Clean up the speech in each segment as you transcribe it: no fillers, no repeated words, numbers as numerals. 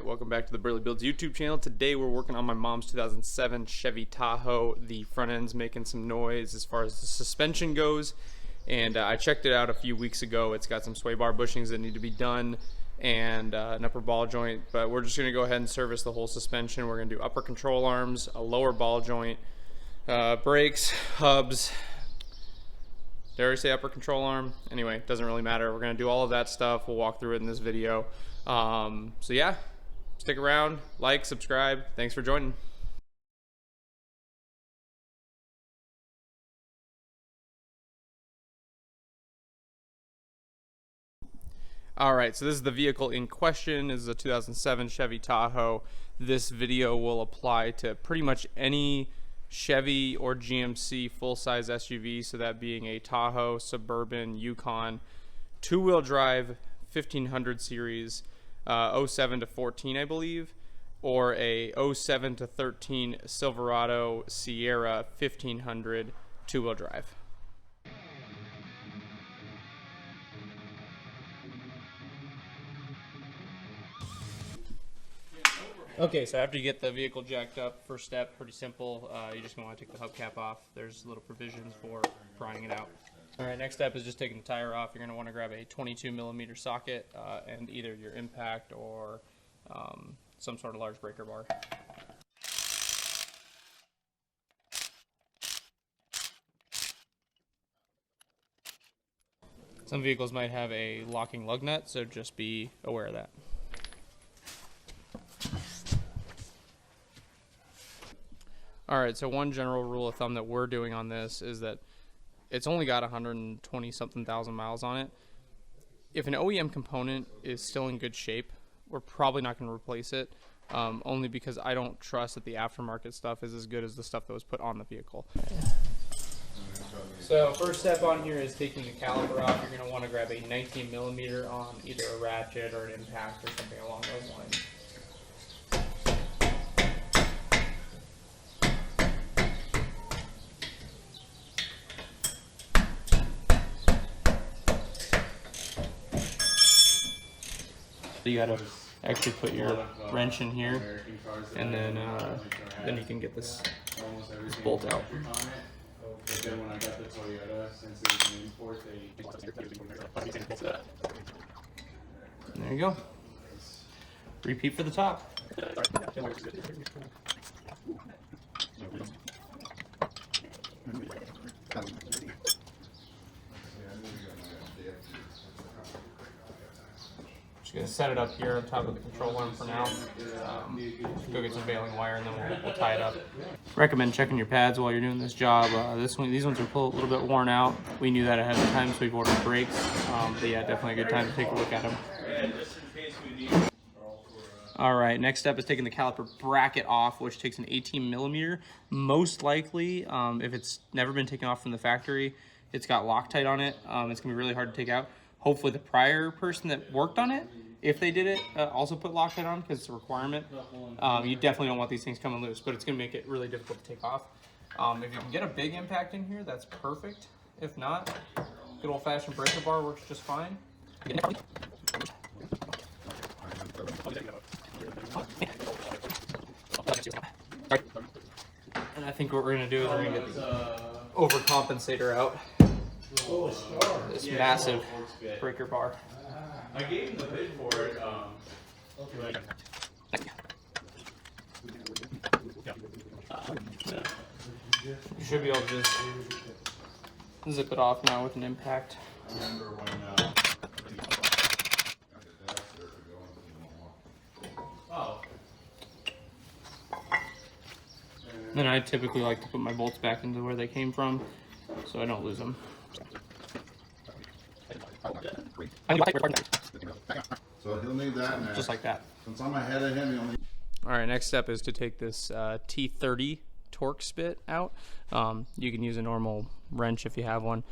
Alright, welcome back to the burlybuilds YouTube channel. Today we're working on my mom's 2007 Chevy Tahoe. The front end's making some noise as far as the suspension goes, and I checked it out a few weeks ago. It's got some sway bar bushings that need to be done and an upper ball joint, but we're just going to go ahead and service the whole suspension. We're going to do upper control arms, a lower ball joint, brakes, hubs. Did I already say upper control arm? Anyway, it doesn't really matter. We're going to do all of that stuff. We'll walk through it in this video. So yeah, stick around, like, subscribe. Thanks for joining. Alright, so this is the vehicle in question. This is a 2007 Chevy Tahoe. This video will apply to pretty much any Chevy or GMC full-size SUV, so that being a Tahoe, Suburban, Yukon, two-wheel drive, 1500 series, 07 to 14, I believe, or a 07 to 13 Silverado Sierra 1500 two-wheel drive. Okay, so after you get the vehicle jacked up, first step, pretty simple. You're just going to want to take the hubcap off. There's little provisions for prying it out. Alright, next step is just taking the tire off. You're going to want to grab a 22mm socket and either your impact or some sort of large breaker bar. Some vehicles might have a locking lug nut, so just be aware of that. Alright, so one general rule of thumb that we're doing on this is that it's only got 120 something thousand miles on it. If an OEM component is still in good shape, we're probably not going to replace it, only because I don't trust that the aftermarket stuff is as good as the stuff that was put on the vehicle. So first step on here is taking the caliper off. You're going to want to grab a 19mm on either a ratchet or an impact or something along those lines. You gotta actually put your wrench in here, and then you can get this bolt out. There you go. Repeat for the top. Just gonna set it up here on top of the control arm for now. Go get some baling wire and then we'll tie it up. Recommend checking your pads while you're doing this job. These ones are a little bit worn out. We knew that ahead of time, so we've ordered brakes. But yeah, definitely a good time to take a look at them. All right, next step is taking the caliper bracket off, which takes an 18mm. Most likely, if it's never been taken off from the factory, it's got Loctite on it. It's gonna be really hard to take out. Hopefully the prior person that worked on it, if they did it, also put Loctite on because it's a requirement. You definitely don't want these things coming loose, but it's going to make it really difficult to take off. If you can get a big impact in here, that's perfect. If not, good old-fashioned breaker bar works just fine. And I think what we're going to do is we're going to get the overcompensator out. This massive breaker bar. I gave him the bid for it. You should be able to just zip it off now with an impact. Then I typically like to put my bolts back into where they came from, so I don't lose them. So he'll need that now. Just like that. Since I'm ahead of him, he'll need. Alright, next step is to take this T30 torque spit out. You can use a normal wrench if you have one.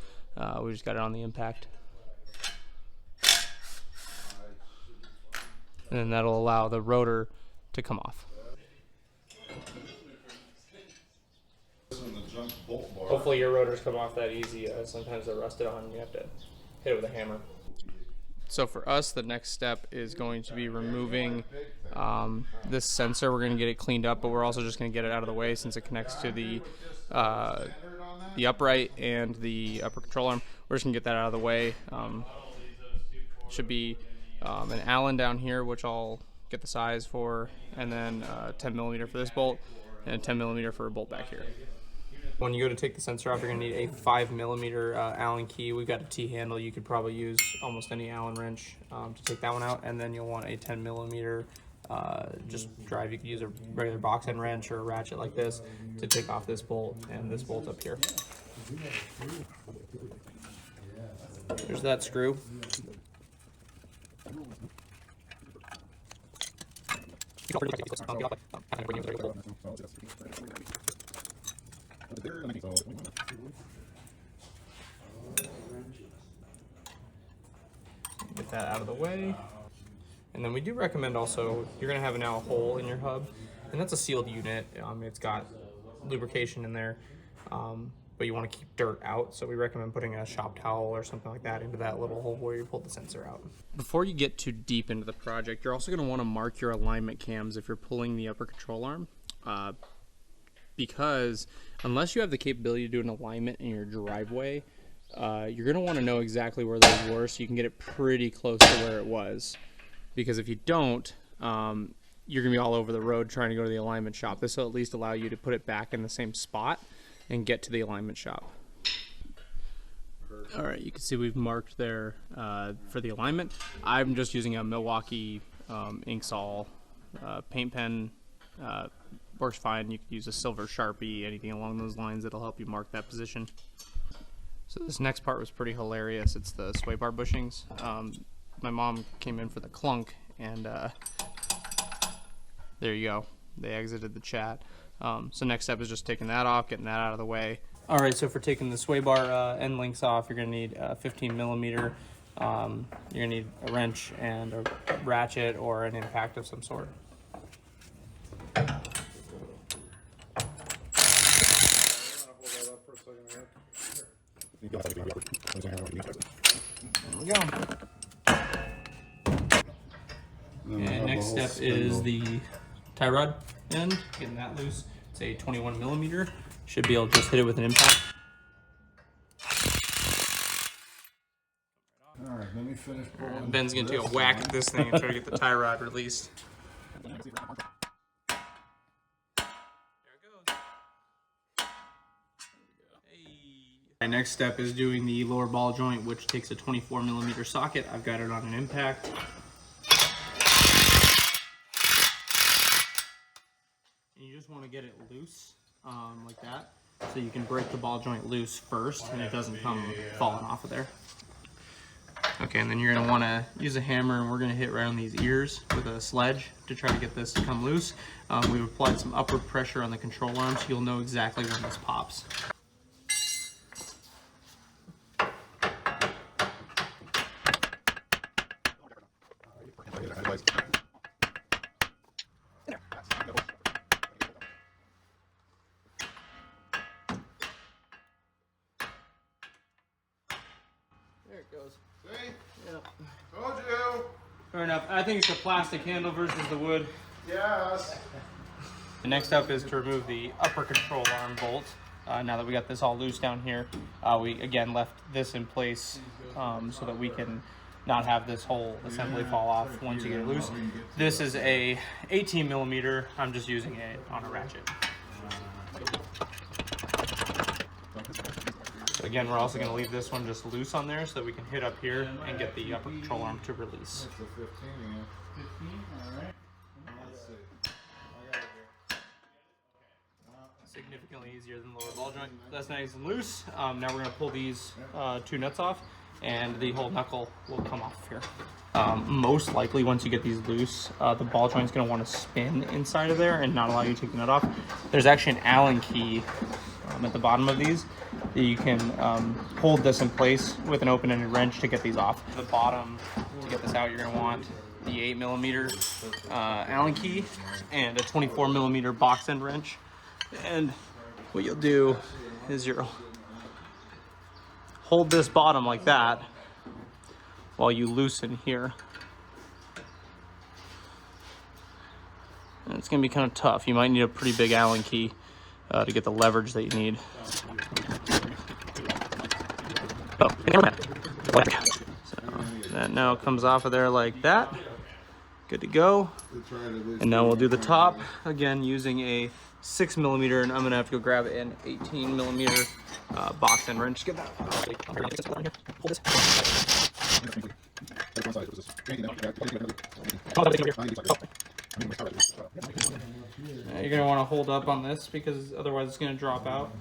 We just got it on the impact. And then that'll allow the rotor to come off. Hopefully your rotors come off that easy. Sometimes they're rusted on and you have to hit it with a hammer. So for us, the next step is going to be removing This sensor, we're going to get it cleaned up, but we're also just going to get it out of the way since it connects to the upright and the upper control arm. We're just going to get that out of the way. Should be an Allen down here, which I'll get the size for, and then 10 millimeter for this bolt, and 10 millimeter for a bolt back here. When you go to take the sensor off, you're going to need a 5 millimeter Allen key. We've got a T-handle. You could probably use almost any Allen wrench to take that one out, and then you'll want a 10 millimeter just drive. You could use a regular box end wrench or a ratchet like this to take off this bolt and this bolt up here. There's that screw. Get that out of the way. And then we do recommend also, you're going to have now a hole in your hub, and that's a sealed unit. It's got lubrication in there, but you want to keep dirt out, so we recommend putting a shop towel or something like that into that little hole where you pull the sensor out. Before you get too deep into the project, you're also going to want to mark your alignment cams if you're pulling the upper control arm, because unless you have the capability to do an alignment in your driveway, you're going to want to know exactly where those were so you can get it pretty close to where it was. Because if you don't, you're going to be all over the road trying to go to the alignment shop. This will at least allow you to put it back in the same spot and get to the alignment shop. All right, you can see we've marked there for the alignment. I'm just using a Milwaukee Inksol paint pen. Works fine. You could use a silver Sharpie, anything along those lines that'll help you mark that position. So this next part was pretty hilarious. It's the sway bar bushings. My mom came in for the clunk, and there you go. They exited the chat. So next step is just taking that off, getting that out of the way. All right, so for taking the sway bar end links off, you're gonna need 15 millimeter. You're gonna need a wrench and a ratchet or an impact of some sort. There we go. And next step is the tie rod end, getting that loose. It's a 21 millimeter. Should be able to just hit it with an impact. All right, let me finish pulling. Ben's gonna take a whack at this thing and try to get the tie rod released. There it goes. Hey. Next step is doing the lower ball joint, which takes a 24 millimeter socket. I've got it on an impact. And you just want to get it loose, like that, so you can break the ball joint loose first and it doesn't come falling off of there. Okay, and then you're going to want to use a hammer, and we're going to hit right on these ears with a sledge to try to get this to come loose. We've applied some upward pressure on the control arm, so you'll know exactly when this pops. There it goes. See? Yep. Told you. Fair enough. I think it's the plastic handle versus the wood. Yes. The next up is to remove the upper control arm bolt. Now that we got this all loose down here, we again left this in place so that we can not have this whole assembly fall off once you get it loose. This is a 18 millimeter. I'm just using it on a ratchet. So again, we're also going to leave this one just loose on there so that we can hit up here and get the upper control arm to release. That's a 15 again. 15? All right. Let's see. I got it here. Significantly easier than the lower ball joint. That's nice and loose. Now we're going to pull these two nuts off, and the whole knuckle will come off here. Most likely, once you get these loose, the ball joint's going to want to spin inside of there and not allow you to take the nut off. There's actually an Allen key at the bottom of these. You can hold this in place with an open-ended wrench to get these off. The bottom, to get this out, you're going to want the 8 millimeter Allen key and a 24 millimeter box end wrench. And what you'll do is you'll hold this bottom like that while you loosen here. And it's going to be kind of tough. You might need a pretty big Allen key to get the leverage that you need. Oh, so that now comes off of there like that. Good to go. And now we'll do the top again using a 6mm, and I'm gonna have to go grab an 18mm box end wrench. Get that. Hold this. You're gonna want to hold up on this because otherwise it's gonna drop out.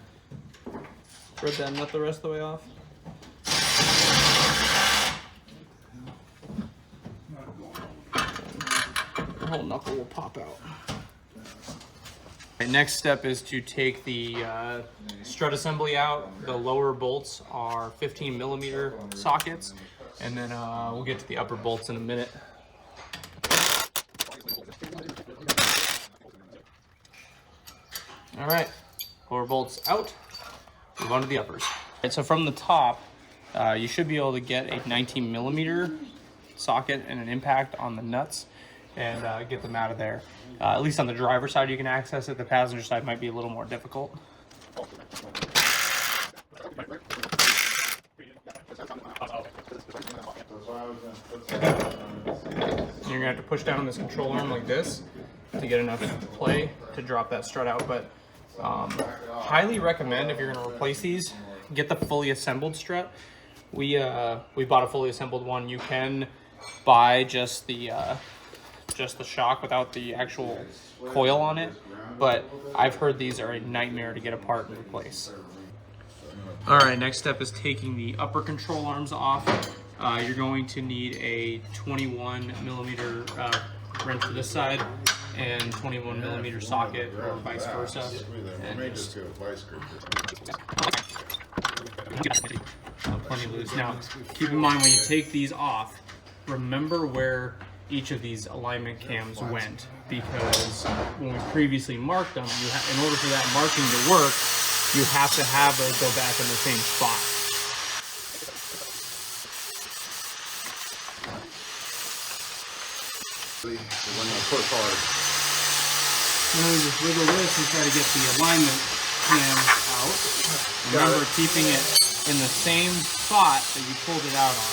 Thread that nut the rest of the way off. The whole knuckle will pop out. Right, next step is to take the strut assembly out. The lower bolts are 15mm sockets, and then we'll get to the upper bolts in a minute. All right, lower bolts out. Move on to the uppers. All right, so from the top, you should be able to get a 19mm socket and an impact on the nuts and get them out of there. At least on the driver's side you can access it. The passenger side might be a little more difficult. You're gonna have to push down on this control arm like this to get enough play to drop that strut out. But highly recommend, if you're gonna replace these, get the fully assembled strut. We bought a fully assembled one. You can buy just the shock without the actual coil on it, but I've heard these are a nightmare to get apart and replace. All right, next step is taking the upper control arms off. You're going to need a 21mm wrench for this side and 21mm socket, or vice versa. And just plenty loose. Now, keep in mind when you take these off, remember where each of these alignment cams went, because when we previously marked them, in order for that marking to work, you have to have those go back in the same spot. Push hard. Now we just wiggle this and try to get the alignment cam out. Remember, keeping it in the same spot that you pulled it out on.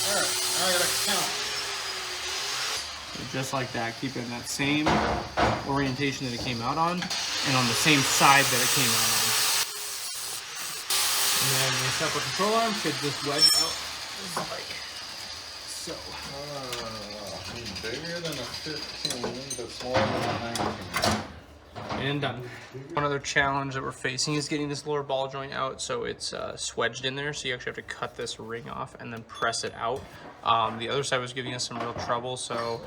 Alright, now I gotta count. So just like that, keep it in that same orientation that it came out on, and on the same side that it came out on. And then the separate control arm should just wedge out like so. Bigger than a 15, but smaller than a 19. And done. One other challenge that we're facing is getting this lower ball joint out, so it's swedged in there, so you actually have to cut this ring off and then press it out. The other side was giving us some real trouble, so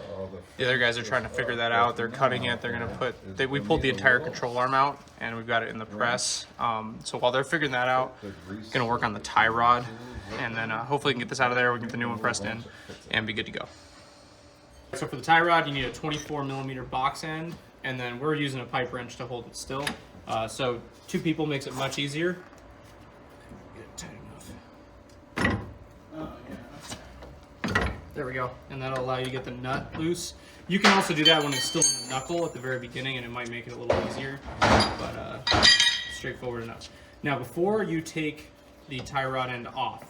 the other guys are trying to figure that out. They're cutting it. They're going to put... we pulled the entire control arm out, and we've got it in the press. So while they're figuring that out, going to work on the tie rod, and then hopefully we can get this out of there, we can get the new one pressed in, and be good to go. So for the tie rod, you need a 24mm box end, and then we're using a pipe wrench to hold it still. So 2 people makes it much easier. Get it tight enough. There we go, and that'll allow you to get the nut loose. You can also do that when it's still in the knuckle at the very beginning, and it might make it a little easier, but straightforward enough. Now, before you take the tie rod end off,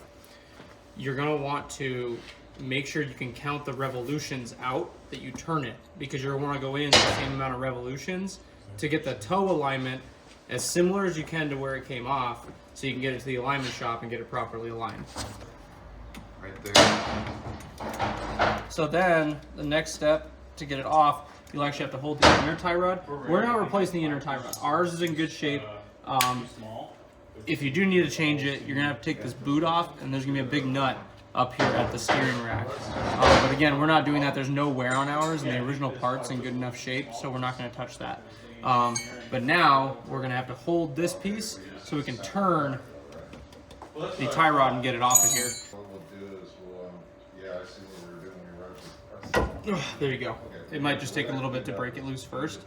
you're gonna want to make sure you can count the revolutions out that you turn it, because you're going to go in the same amount of revolutions to get the toe alignment as similar as you can to where it came off, so you can get it to the alignment shop and get it properly aligned. Right there. So then the next step to get it off, you'll actually have to hold the inner tie rod. We're not replacing the inner tie rod. Ours is in good shape. If you do need to change it, you're going to have to take this boot off, and there's going to be a big nut up here at the steering rack. But again, we're not doing that. There's no wear on ours, and the original part's in good enough shape, so we're not going to touch that. But now we're going to have to hold this piece so we can turn the tie rod and get it off of here. What we'll do is yeah, I see what we're doing when we run it. There you go. It might just take a little bit to break it loose first.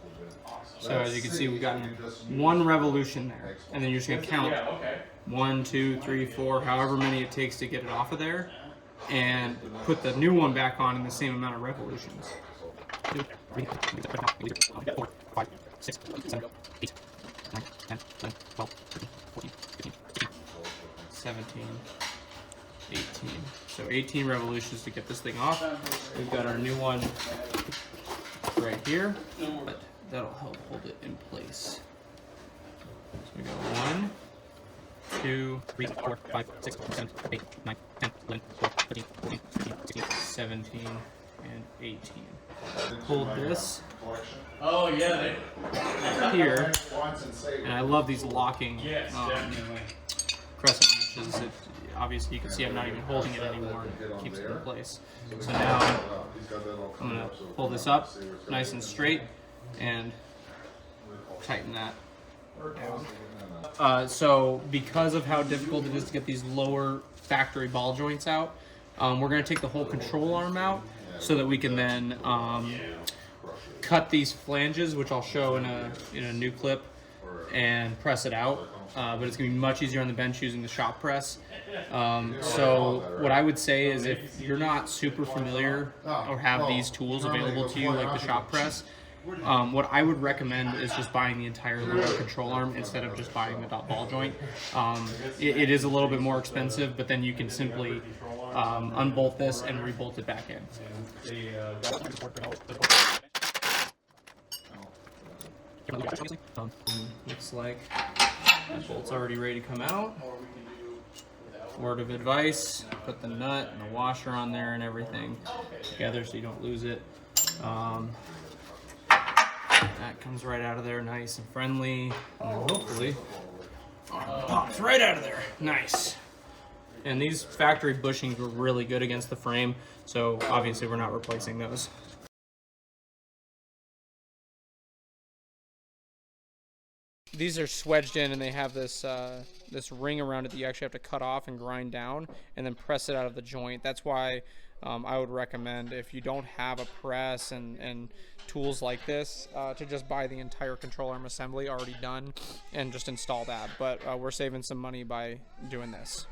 So as you can see, we've gotten 1 revolution there, and then you're just going to count 1, 2, 3, 4, however many it takes to get it off of there, and put the new one back on in the same amount of revolutions. 2, 4, 5, 6, 7, 8, 9, 10, 11, 12, 13, 14, 15, 16, 17, 18. So 18 revolutions to get this thing off. We've got our new one right here, but that'll help hold it in place. So we go 1, 2, 3, 4, 5, 6, 7, 8, 9, 10, 11, 12, 13, 14, 15, 16, 17, and 18. Hold this Oh yeah, here, Once and save and I love these locking yes, definitely. crescent wrenches. Obviously, you can see I'm not even holding it anymore. It keeps it in place. So now I'm going to pull this up nice and straight and tighten that down. So because of how difficult it is to get these lower factory ball joints out, we're going to take the whole control arm out so that we can then cut these flanges, which I'll show in a new clip, and press it out. But it's going to be much easier on the bench using the shop press. So what I would say is if you're not super familiar or have these tools available to you, like the shop press, what I would recommend is just buying the entire lower control arm instead of just buying the ball joint. It is a little bit more expensive, but then you can simply unbolt this and rebolt it back in. Looks like that bolt's already ready to come out. Word of advice, put the nut and the washer on there and everything together so you don't lose it. That comes right out of there nice and friendly, and hopefully pops right out of there. Nice. And these factory bushings were really good against the frame, so obviously we're not replacing those. These are swedged in, and they have this this ring around it that you actually have to cut off and grind down and then press it out of the joint. That's why I would recommend, if you don't have a press and tools like this, to just buy the entire control arm assembly already done and just install that. But we're saving some money by doing this.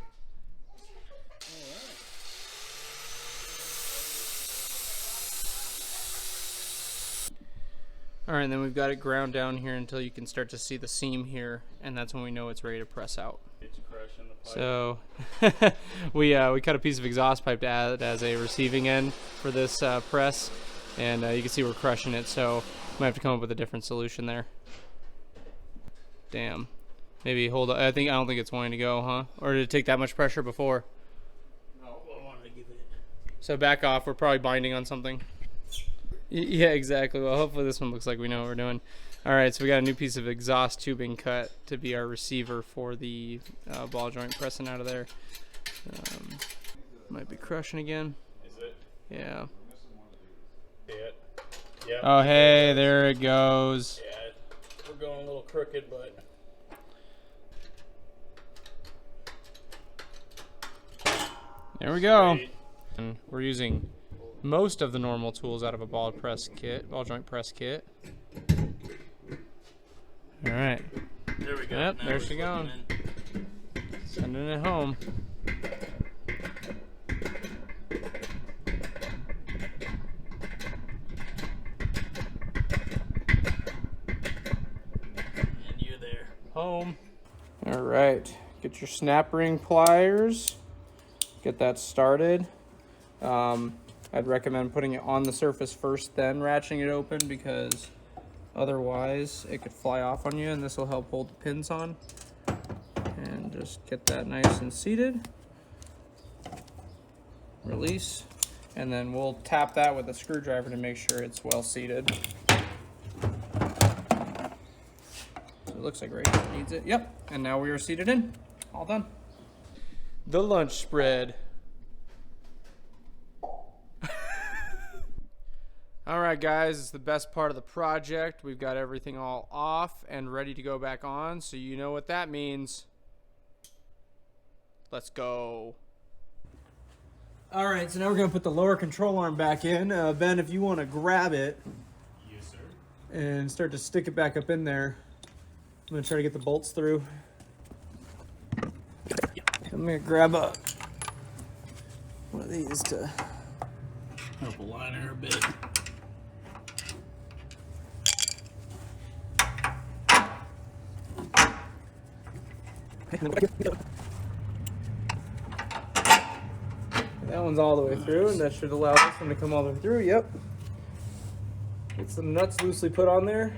All right, and then we've got it ground down here until you can start to see the seam here, and that's when we know it's ready to press out. It's crushing the pipe. So we cut a piece of exhaust pipe to add as a receiving end for this press, and you can see we're crushing it, so might have to come up with a different solution there. Damn. Maybe hold on. I don't think it's wanting to go, huh? Or did it take that much pressure before? No, I wanted to give it. So back off. We're probably binding on something. Yeah, exactly. Well, hopefully this one looks like we know what we're doing. All right, so we got a new piece of exhaust tubing cut to be our receiver for the ball joint pressing out of there. Might be crushing again. Is it? Yeah. Yeah. Oh, hey, there it goes. Yeah, we're going a little crooked, but. There we go. Sweet. And we're using most of the normal tools out of a ball joint press kit. All right. There we go. Yep, Now there we're she goes. slipping Sending it home. in. And you're there. Home. All right. Get your snap ring pliers. Get that started. I'd recommend putting it on the surface first, then ratcheting it open, because otherwise it could fly off on you, and this will help hold the pins on. And just get that nice and seated. Release. And then we'll tap that with a screwdriver to make sure it's well seated. So it looks like right here it needs it. Yep. And now we are seated in. All done. The lunch spread. All right, guys, it's the best part of the project. We've got everything all off and ready to go back on, so you know what that means. Let's go. All right, so now we're going to put the lower control arm back in. Ben, if you want to grab it. Yes, sir. And start to stick it back up in there. I'm going to try to get the bolts through. I'm going to grab one of these to Help align her a bit. That one's all the way through, and that should allow this one to come all the way through. Yep. Get some nuts loosely put on there.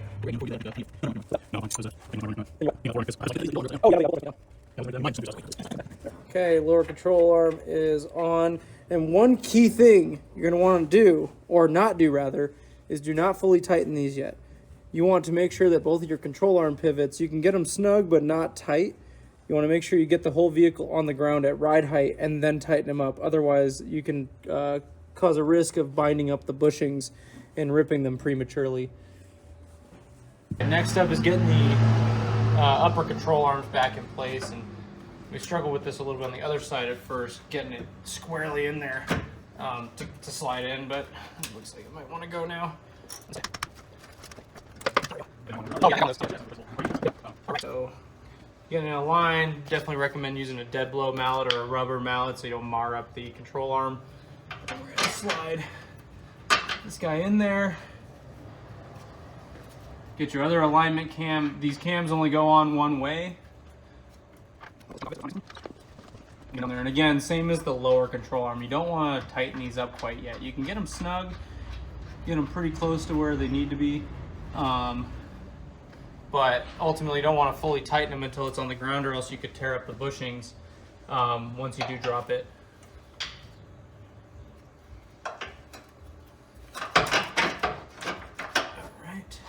Okay, lower control arm is on. And one key thing you're going to want to do, or not do rather, is do not fully tighten these yet. You want to make sure that both of your control arm pivots, you can get them snug but not tight. You want to make sure you get the whole vehicle on the ground at ride height and then tighten them up. Otherwise, you can cause a risk of binding up the bushings and ripping them prematurely. Next up is getting the upper control arms back in place, and we struggled with this a little bit on the other side at first, getting it squarely in there to slide in, but it looks like it might want to go now. So getting in a line, definitely recommend using a dead blow mallet or a rubber mallet so you don't mar up the control arm. And we're gonna slide this guy in there. Get your other alignment cam. These cams only go on one way. Get on there, and again, same as the lower control arm. You don't want to tighten these up quite yet. You can get them snug, get them pretty close to where they need to be, but ultimately you don't want to fully tighten them until it's on the ground, or else you could tear up the bushings once you do drop it. Alright,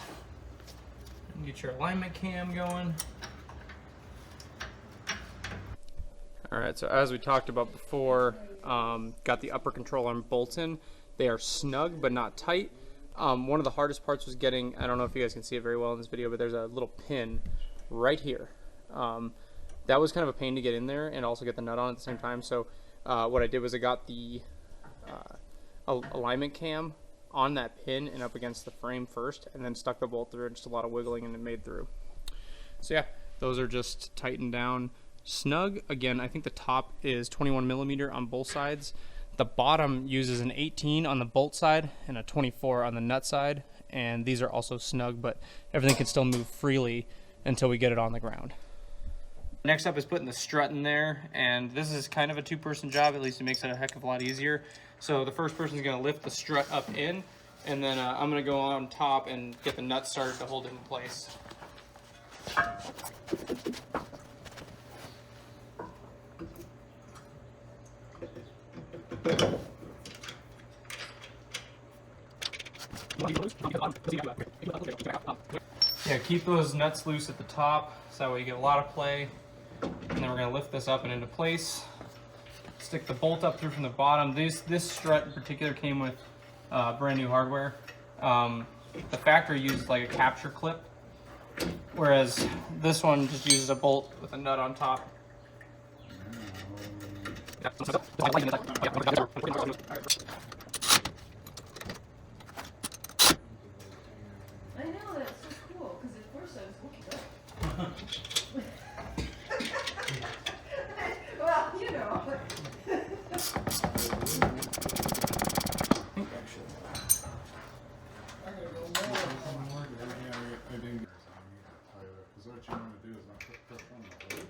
get your alignment cam going. Alright, so as we talked about before, got the upper control arm bolts in. They are snug but not tight. One of the hardest parts was getting, I don't know if you guys can see it very well in this video, but there's a little pin right here. That was kind of a pain to get in there and also get the nut on at the same time. So what I did was I got the alignment cam on that pin and up against the frame first, and then stuck the bolt through, and just a lot of wiggling, and it made through. So yeah, those are just tightened down snug. Again, I think the top is 21 millimeter on both sides. The bottom uses an 18 on the bolt side and a 24 on the nut side, and these are also snug, but everything can still move freely until we get it on the ground. Next up is putting the strut in there, and this is kind of a two-person job. At least it makes it a heck of a lot easier. So the first person is going to lift the strut up in, and then I'm going to go on top and get the nuts started to hold it in place. Yeah, keep those nuts loose at the top so that way you get a lot of play. And then we're going to lift this up and into place. Stick the bolt up through from the bottom. This strut in particular came with brand new hardware. The factory used like a capture clip, whereas this one just uses a bolt with a nut on top. I know, that's so cool, because at first I was looking up. Well, you know. I gotta go more. I didn't get Tyler, because what you want to do is not put stuff on the hose.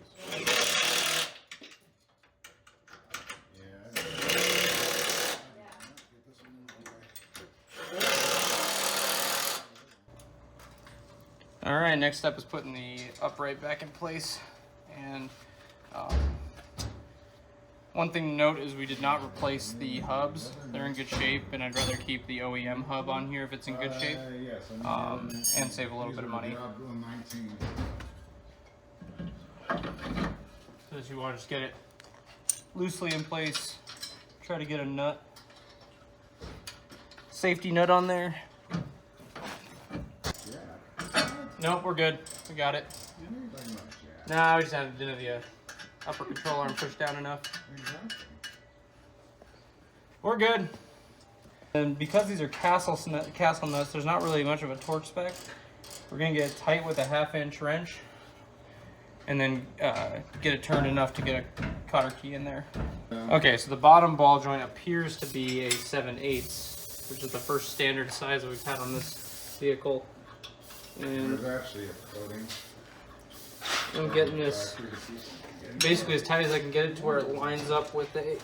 Alright, next step is putting the upright back in place. And one thing to note is we did not replace the hubs. They're in good shape, and I'd rather keep the OEM hub on here if it's in good shape, and save a little bit of money. So you want to just get it loosely in place, try to get a nut, safety nut on there. Nope, we're good. We got it. Nah, we just had to do the upper control arm pushed down enough. We're good. And because these are castle nuts, there's not really much of a torque spec. We're gonna get it tight with a 1/2-inch wrench, and then get it turned enough to get a cotter key in there. Okay, so the bottom ball joint appears to be a 7/8, which is the first standard size that we've had on this vehicle. And there's actually a coating. I'm getting this basically as tight as I can get it to where it lines up with the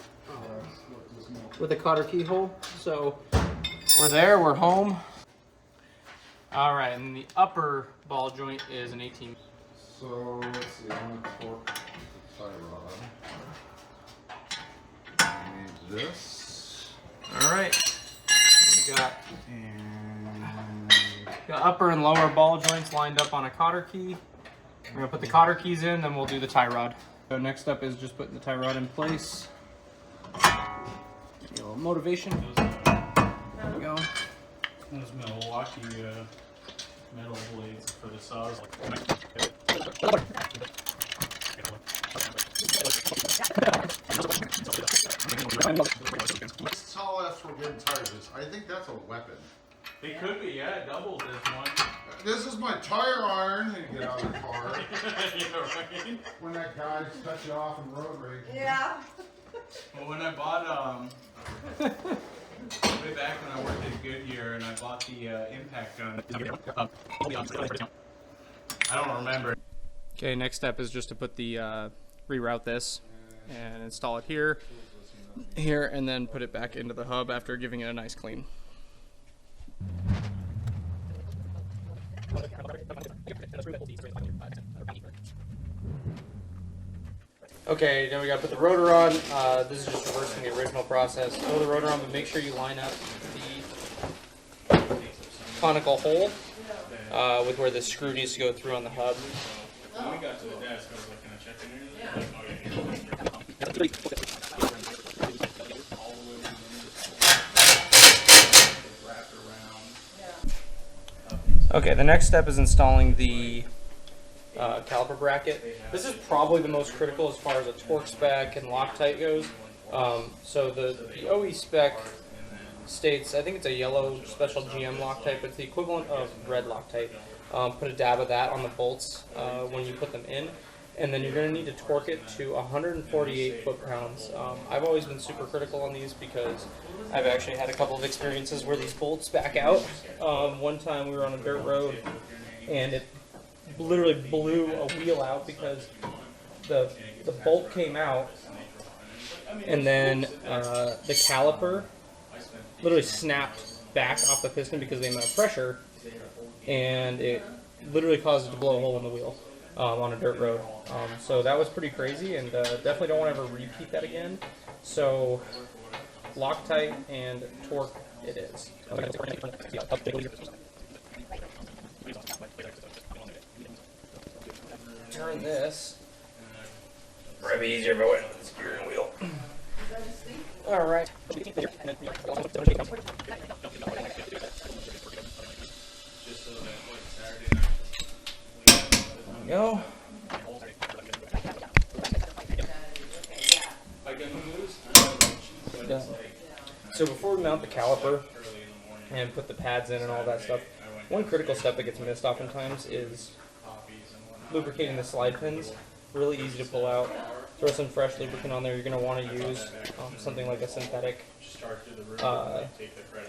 cotter keyhole. So we're there, we're home. All right, and the upper ball joint is an 18. So let's see, I'm gonna torque the tie rod. I need this. All right, we got upper and lower ball joints lined up on a cotter key. We're gonna put the cotter keys in, then we'll do the tie rod. So next up is just putting the tie rod in place. A little motivation. There we go. Those Milwaukee metal blades for the saws. Let's tell us we're getting tired of this. I think that's a weapon. It could be, yeah, it doubles as one. This is my tire iron. And you get out of the car. Yeah, right? When that guy cut you off in road rage. Yeah. Well, when I bought, way back when I worked at Goodyear and I bought the impact gun. I don't remember. Okay, next step is just to put the reroute this and install it here, and then put it back into the hub after giving it a nice clean. Okay, now we gotta put the rotor on. This is just reversing the original process. Throw the rotor on, but make sure you line up the conical hole with where the screw needs to go through on the hub. When we got to the desk, I was looking at checking in. Like, oh, yeah, all the way wrapped around. Okay, the next step is installing the caliper bracket. This is probably the most critical as far as a torque spec and Loctite goes. So the OE spec states, I think it's a yellow special GM Loctite, but it's the equivalent of red Loctite. Put a dab of that on the bolts when you put them in, and then you're going to need to torque it to 148 foot-pounds. I've always been super critical on these because I've actually had a couple of experiences where these bolts back out. One time we were on a dirt road and it literally blew a wheel out because the bolt came out, and then the caliper literally snapped back off the piston because of the amount of pressure, and it literally caused it to blow a hole in the wheel on a dirt road. So that was pretty crazy, and definitely don't want to ever repeat that again. So Loctite and torque it is. Turn this. Probably easier if I went with the steering wheel. All right. There we go. Done. So before we mount the caliper and put the pads in and all that stuff, one critical step that gets missed oftentimes is lubricating the slide pins. Really easy to pull out. Throw some fresh lubricant on there. You're going to want to use something like a synthetic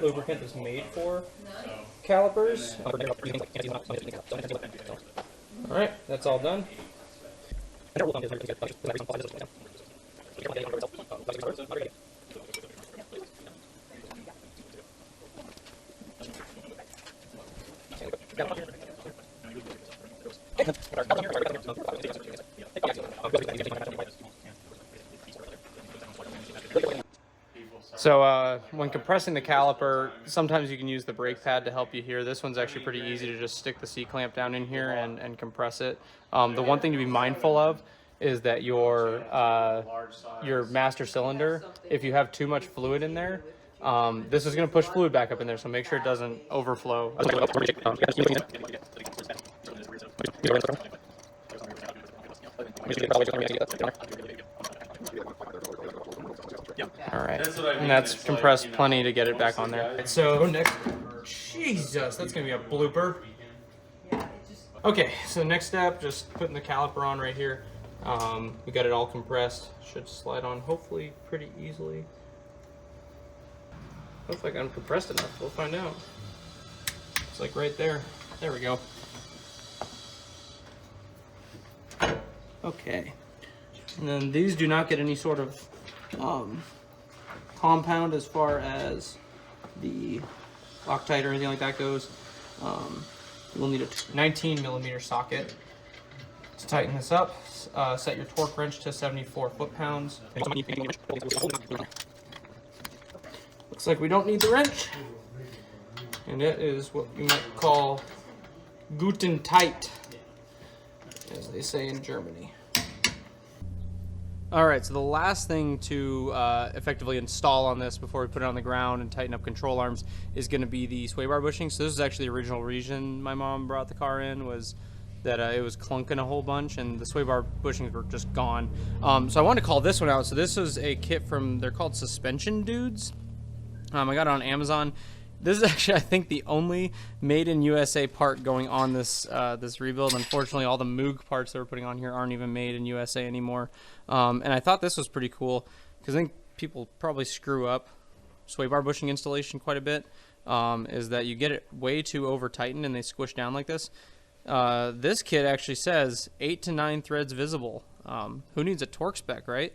lubricant that's made for calipers. Alright, that's all done. So when compressing the caliper, sometimes you can use the brake pad to help you here. This one's actually pretty easy to just stick the C-clamp down in here and compress it. The one thing to be mindful of is that your master cylinder, if you have too much fluid in there, this is going to push fluid back up in there, so make sure it doesn't overflow. Alright, and that's compressed plenty to get it back on there. So next, Jesus, that's going to be a blooper. Okay, so next step, just putting the caliper on right here. We got it all compressed. Should slide on hopefully pretty easily. Looks like I'm compressed enough. We'll find out. It's like right there. There we go. Okay. And then these do not get any sort of compound as far as the Loctite or anything like that goes. You'll need a 19 millimeter socket to tighten this up. Set your torque wrench to 74 foot-pounds. Looks like we don't need the wrench. And it is what you might call guten tight, as they say in Germany. All right, so the last thing to effectively install on this before we put it on the ground and tighten up control arms is going to be the sway bar bushing. So this is actually the original reason my mom brought the car in, was that it was clunking a whole bunch and the sway bar bushings were just gone. So I wanted to call this one out. So this is a kit from, they're called Suspension Dudes. I got it on Amazon. This is actually, I think, the only made in USA part going on this this rebuild. Unfortunately, all the Moog parts that we're putting on here aren't even made in USA anymore. And I thought this was pretty cool because I think people probably screw up sway bar bushing installation quite a bit. Is that you get it way too over tightened and they squish down like this. This kit actually says 8 to 9 threads visible. Who needs a torque spec, right?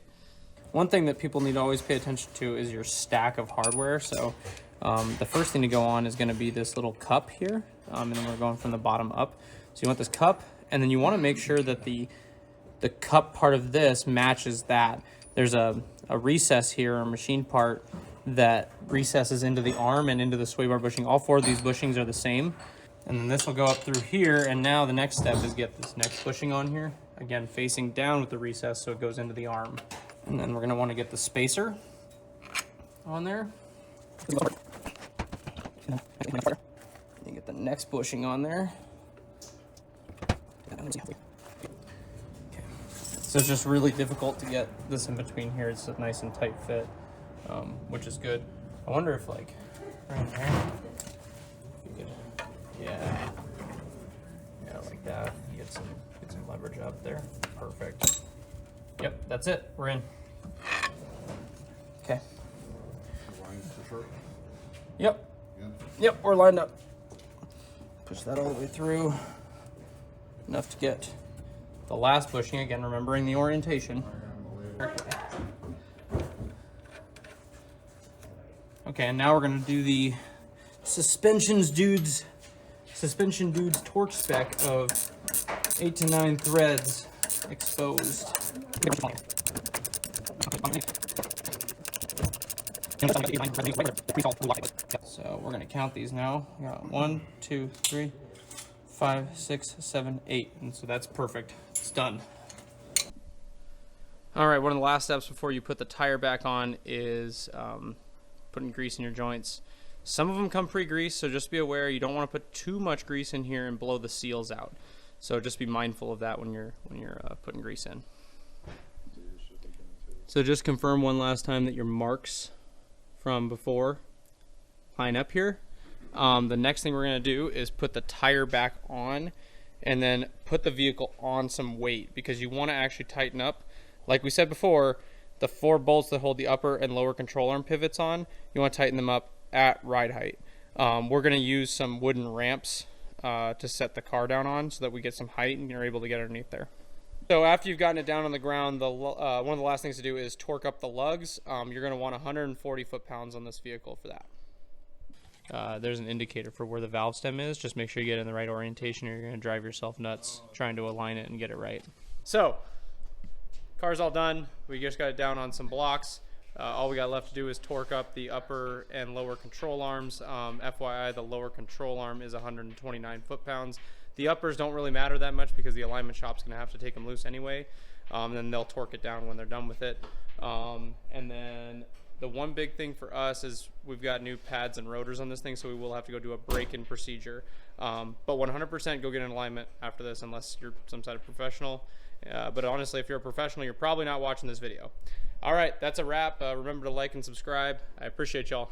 One thing that people need to always pay attention to is your stack of hardware. So the first thing to go on is going to be this little cup here, and then we're going from the bottom up. So you want this cup, and then you want to make sure that the cup part of this matches that. There's a recess here, a machine part, that recesses into the arm and into the sway bar bushing. All 4 of these bushings are the same. And then this will go up through here, and now the next step is get this next bushing on here, again facing down with the recess so it goes into the arm. And then we're going to want to get the spacer on there. And get the next bushing on there. Okay. So it's just really difficult to get this in between here. It's a nice and tight fit, which is good. I wonder if, like, right here, if you could, yeah, like that. You get some leverage up there. Perfect. Yep, that's it. We're in. Okay. Yep. Yep, we're lined up. Push that all the way through. Enough to get the last bushing, again, remembering the orientation. Okay, and now we're going to do the Suspension Dudes torque spec of 8 to 9 threads exposed. So we're going to count these now. We got 1, 2, 3, 5, 6, 7, 8. And so that's perfect. It's done. All right, one of the last steps before you put the tire back on is putting grease in your joints. Some of them come pre-greased, so just be aware you don't want to put too much grease in here and blow the seals out. So just be mindful of that when you're putting grease in. So just confirm one last time that your marks from before line up here. The next thing we're going to do is put the tire back on and then put the vehicle on some weight, because you want to actually tighten up. Like we said before, the 4 bolts that hold the upper and lower control arm pivots on, you want to tighten them up at ride height. We're going to use some wooden ramps to set the car down on so that we get some height and you're able to get underneath there. So after you've gotten it down on the ground, one of the last things to do is torque up the lugs. You're going to want 140 foot-pounds on this vehicle for that. There's an indicator for where the valve stem is. Just make sure you get it in the right orientation or you're going to drive yourself nuts trying to align it and get it right. So, car's all done. We just got it down on some blocks. All we got left to do is torque up the upper and lower control arms. FYI, the lower control arm is 129 foot-pounds. The uppers don't really matter that much because the alignment shop's going to have to take them loose anyway. Then they'll torque it down when they're done with it. And then the one big thing for us is we've got new pads and rotors on this thing, so we will have to go do a break-in procedure. But 100% go get an alignment after this unless you're some sort of professional. But honestly, if you're a professional, you're probably not watching this video. All right, that's a wrap. Remember to like and subscribe. I appreciate y'all.